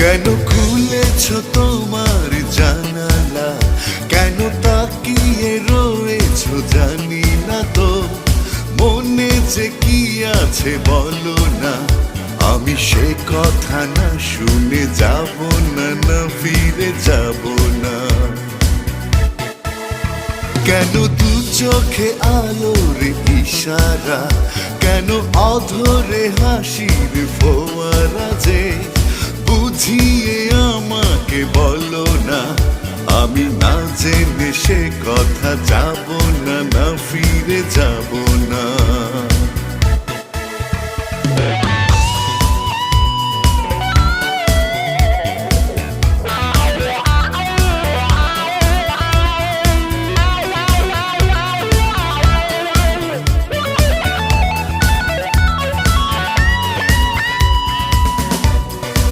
কেন খুলেছ তোমার জানালা, কেন তাকিয়ে রয়েছ জানি না তো, মনে যে কি আছে বলো না, আমি সে কথা না শুনে যাব না, না ফিরে যাব না। কেন দু চোখে আলোর ইশারা, কেন অধরে হাসির ফোয়ারা যে, বুঝিয়ে আমাকে বলো না, আমি না জেনে সে কথা যাব